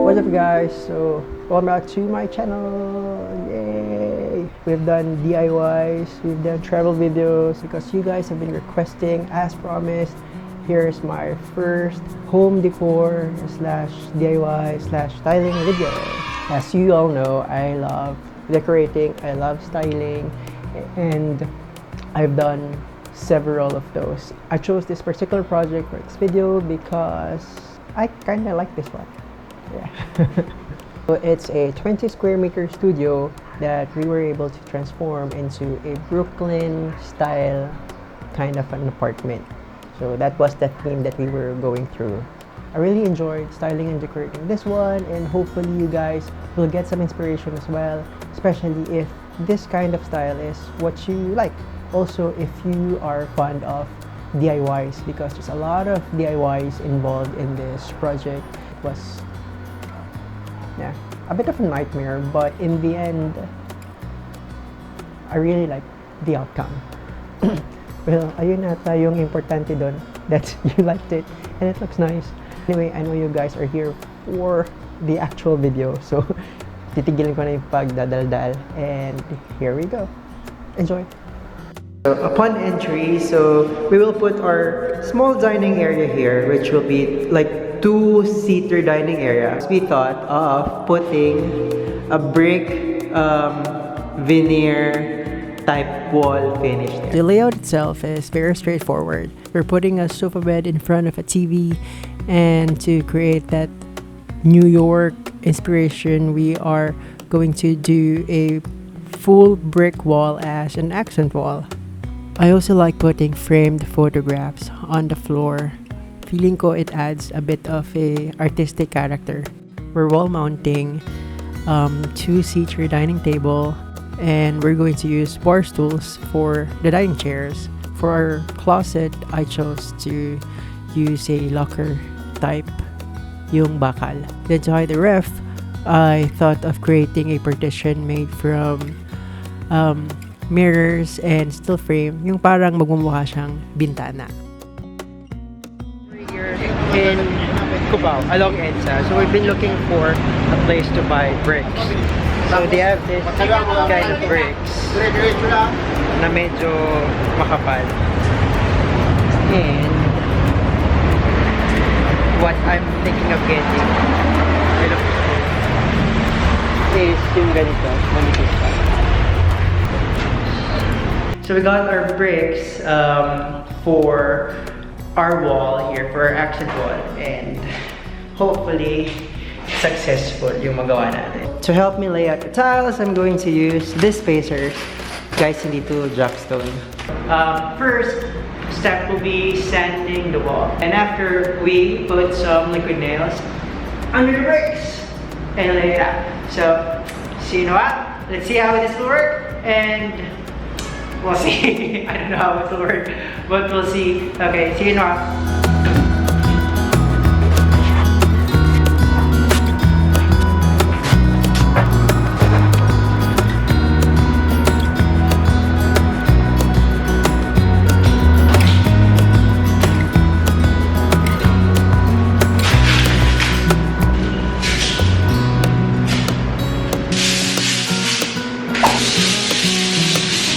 What's up guys? So welcome back to my channel. Yay! We've done DIYs, we've done travel videos because you guys have been requesting. As promised, here's my first home decor slash DIY slash styling video. As you all know, I love decorating, I love styling, and I've done several of those. I chose this particular project for this video because I kind of like this one. Yeah. So it's a 20 square meter studio that we were able to transform into a Brooklyn style kind of an apartment. So that was the theme that we were going through. I really enjoyed styling and decorating this one, and hopefully you guys will get some inspiration as well, especially if this kind of style is what you like. Also, if you are fond of DIYs, because there's a lot of DIYs involved in this project. It was a bit of a nightmare, but in the end, I really like the outcome. Well, ayun ata yung importante dun, that you liked it and it looks nice. Anyway, I know you guys are here for the actual video, so titigilan ko na yung pagdadaldal, and here we go. Enjoy! So upon entry, so we will put our small dining area here, which will be like two-seater dining area. We thought of putting a brick veneer type wall finish there. The layout itself is very straightforward. We're putting a sofa bed in front of a TV, and to create that New York inspiration, we are going to do a full brick wall as an accent wall. I also like putting framed photographs on the floor. Feeling ko it adds a bit of a artistic character. We're wall mounting two-seater dining table, and we're going to use bar stools for the dining chairs. For our closet, I chose to use a locker type, yung bakal. Then to hide the ref, I thought of creating a partition made from mirrors and steel frame, yung parang magmumukha siyang bintana. We're here in Cubao, along EDSA. So we've been looking for a place to buy bricks. So they have this kind of bricks na medyo makapal. And what I'm thinking of getting is yung ganito, manipis pa. So we got our bricks for our wall here, for our accent wall, and hopefully successful yung magawa natin. To help me lay out the tiles, I'm going to use this spacers. Guys, hindi to jackstone. First step will be sanding the wall, and after we put some liquid nails under the bricks and lay it out. So you know what? Let's see how this will work, and we'll see. I don't know how it will work, but we'll see. Okay, see you now.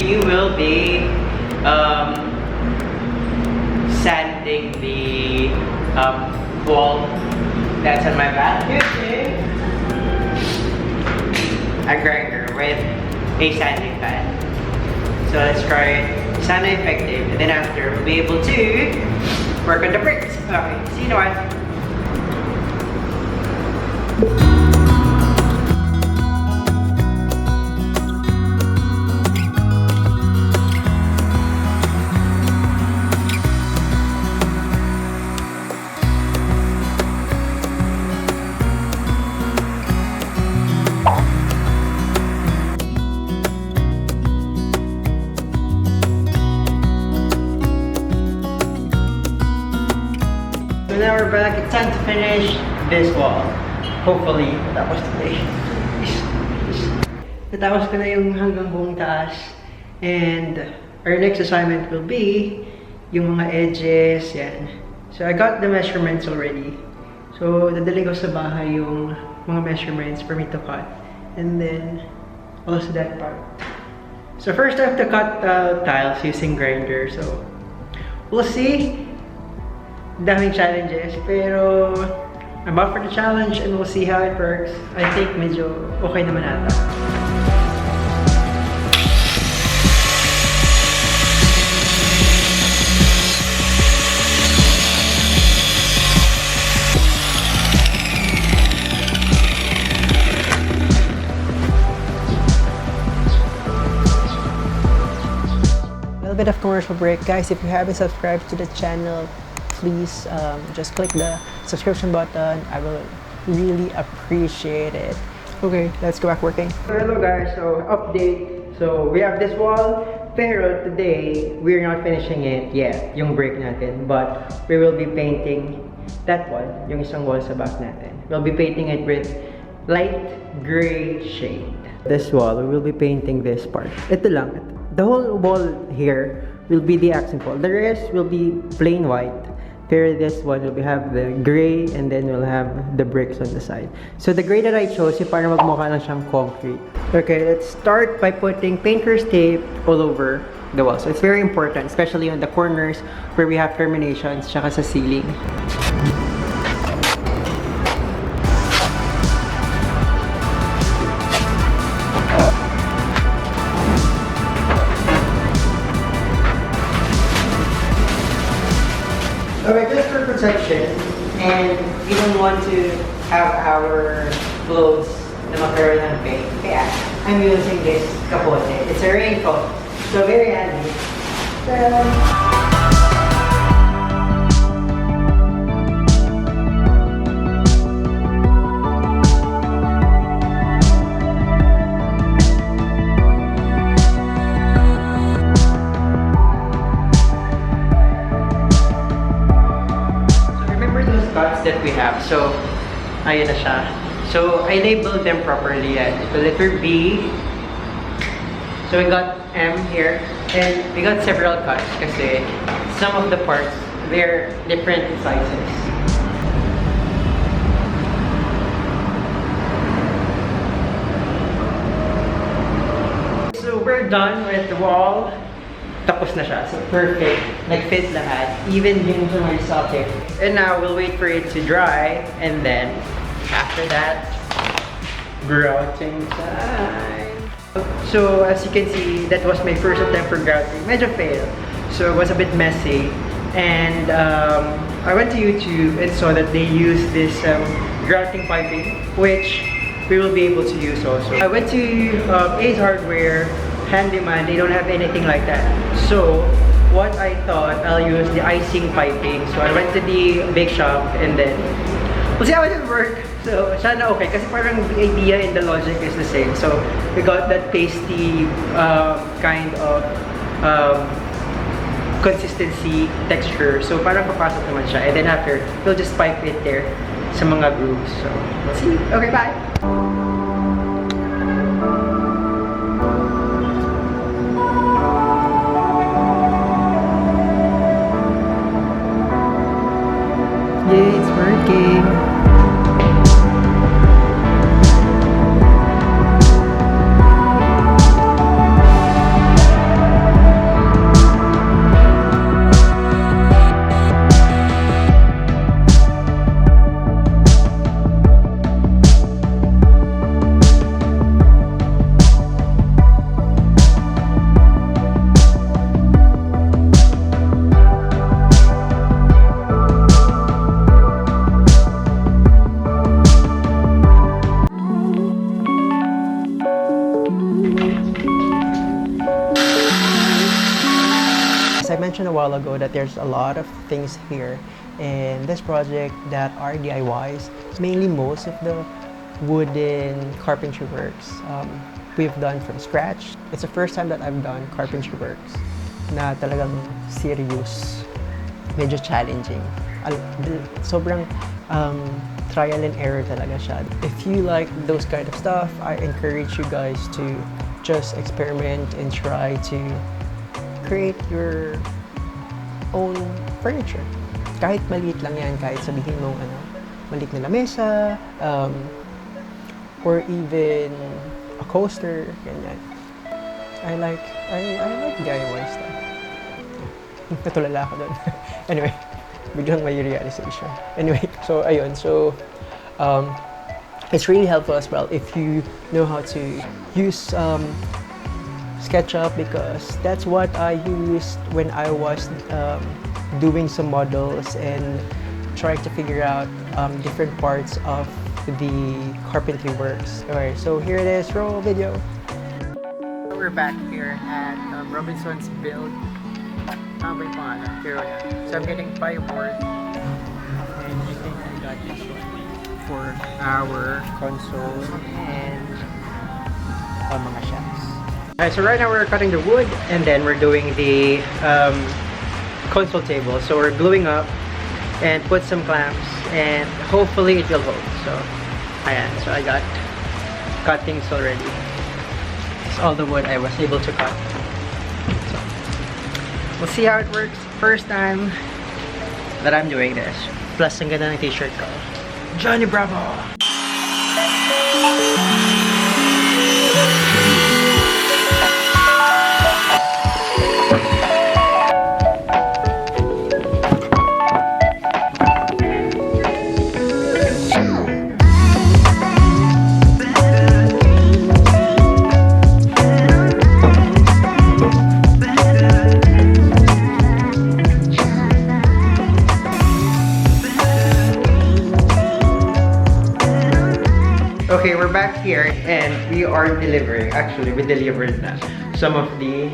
You will be sanding the wall that's on my back using a grinder with a sanding pad. So let's try it. Sound effective, and then after we'll be able to work on the bricks. Okay, see you in a while. Now we're back. It's time to finish this wall. Hopefully, natapos today. Natapos ko na yung hanggang buong taas. And our next assignment will be yung mga edges, yan. So I got the measurements already. So dadalhin ko sa bahay yung mga measurements for me to cut. And then, also that part. So first I have to cut tiles using grinder. So, we'll see. Daming challenges, pero I'm up for the challenge and we'll see how it works. I think medyo okay naman ata. Bit of commercial break, guys. If you haven't subscribed to the channel, please just click the subscription button. I will really appreciate it. Okay, let's go back working. Hello guys, so update. So we have this wall, pero today we're not finishing it yet, yung break natin, but we will be painting that wall, yung isang wall sa back natin. We'll be painting it with light gray shade. This wall, we will be painting this part. Ito lang. The whole wall here will be the accent wall. The rest will be plain white. Pero this one will have the gray and then we'll have the bricks on the side. So the gray that I chose is para magmukha lang siyang concrete. Okay, let's start by putting painter's tape all over the wall. So it's very important, especially on the corners where we have terminations tsaka sa ceiling. Okay, just for protection, and we don't want to have our clothes na makaroon ng paint. Kaya, I'm using this kapote. It's a raincoat, so very handy. That we have. So, ayun na siya. So, I labeled them properly yan. The letter B. So, we got M here. And we got several cuts kasi some of the parts, they're different sizes. So, we're done with the wall. Tapos na siya. So, perfect. Nag-fit lahat. Even yung sa my socket. And now, we'll wait for it to dry. And then, after that, grouting time. So, as you can see, that was my first attempt for grouting. Medyo fail. So, it was a bit messy. And I went to YouTube and saw that they use this grouting piping, which we will be able to use also. I went to Ace Hardware, Handyman. They don't have anything like that. So, what I thought, I'll use the icing piping. So, I went to the bake shop and then we'll see how it will work. So, sana okay. Kasi parang the idea and the logic is the same. So, we got that pasty kind of consistency, texture. So, parang papasok naman siya. And then after, we'll just pipe it there sa mga grooves. So, let's see. Okay, bye! Yay, it's working! I mentioned a while ago that there's a lot of things here in this project that are DIYs. Mainly most of the wooden carpentry works we've done from scratch. It's the first time that I've done carpentry works na talagang serious, medyo challenging. Sobrang trial and error talaga siya. If you like those kind of stuff, I encourage you guys to just experiment and try to create your own furniture. Kahit maliit lang yan, kahit sabihin mong maliit na lamesa, or even a coaster, ganyan. I like DIY stuff. Natulala ako doon. Anyway, biglang may realization. Anyway, so ayun. So, it's really helpful as well if you know how to use SketchUp, because that's what I used when I was doing some models and trying to figure out different parts of the carpentry works. Alright, so here it is, roll video. We're back here at Robinson's Build. Ba yung pangalan? Pero yan. So I'm getting fireboard. And I think I got this one for our console and mga shelves. Alright, so right now we're cutting the wood and then we're doing the console table. So we're gluing up and put some clamps and hopefully it will hold. So, ayan. So I got cuttings already. All the wood I was able to cut. So, we'll see how it works. First time that I'm doing this. Plus, ang ganda ng t-shirt ko. Johnny Bravo! Okay, we're back here and we are delivering. Actually, we delivered na some of the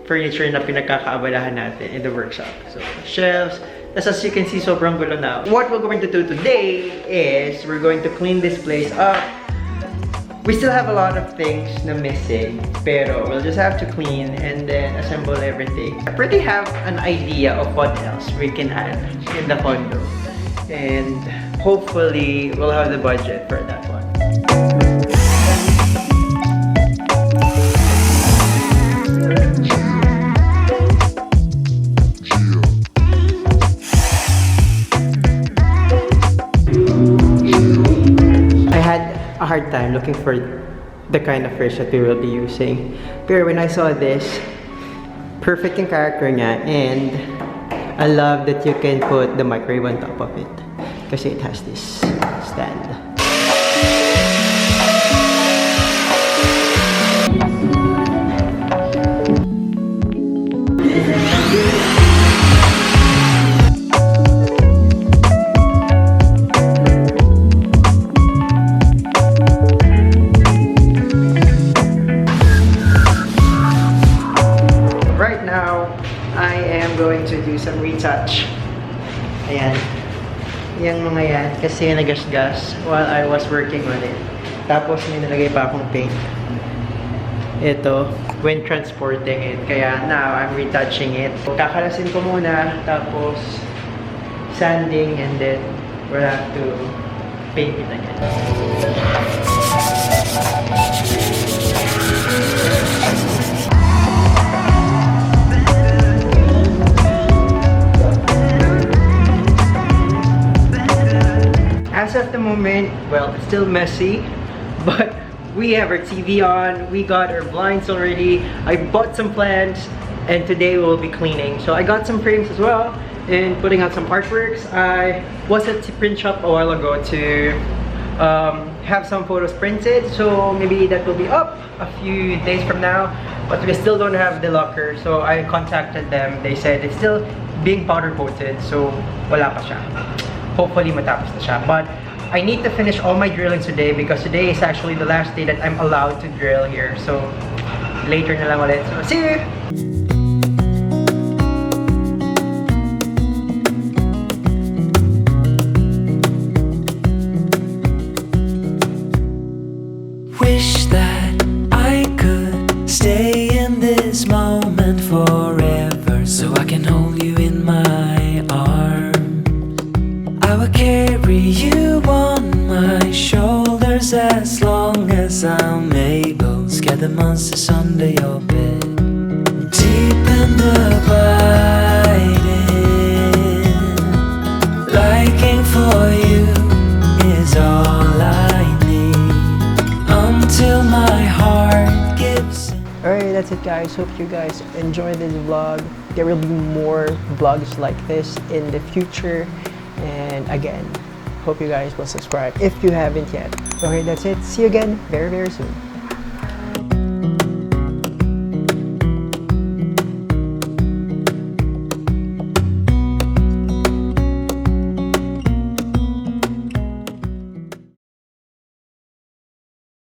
furniture na pinagkakaabalahan natin in the workshop. So, shelves. As you can see, sobrang gulo na. What we're going to do today is we're going to clean this place up. We still have a lot of things na missing, pero we'll just have to clean and then assemble everything. I pretty have an idea of what else we can add in the condo. And hopefully, we'll have the budget for that one. A hard time looking for the kind of fish that we will be using. Pero when I saw this, perfect yung character niya, and I love that you can put the microwave on top of it kasi it has this stand. Some retouch. Ayan. Yung mga yan kasi nagasgas while I was working on it. Tapos may nalagay pa akong paint. Ito, when transporting it. Kaya now I'm retouching it. Kakalasin ko muna, tapos sanding, and then we'll have to paint it again. As of the moment, well, it's still messy, but we have our TV on, we got our blinds already, I bought some plants, and today we'll be cleaning. So I got some frames as well, and putting out some artworks. I was at the print shop a while ago to have some photos printed, so maybe that will be up a few days from now, but we still don't have the locker, so I contacted them. They said it's still being powder coated, so wala pa siya. Hopefully matapos na siya. But I need to finish all my drilling today because today is actually the last day that I'm allowed to drill here. So later na lang ulit. So see you! Wish that I could stay in this moment forever, so I can hold you in my arms. I will carry you on my shoulders as long as I'm able. Scare the monsters under your bed. Deep and abiding, liking for you is all I need. that's it guys. Hope you guys enjoy this vlog. There will be more vlogs like this in the future. And again, hope you guys will subscribe if you haven't yet. Okay, that's it. See you again very, very soon.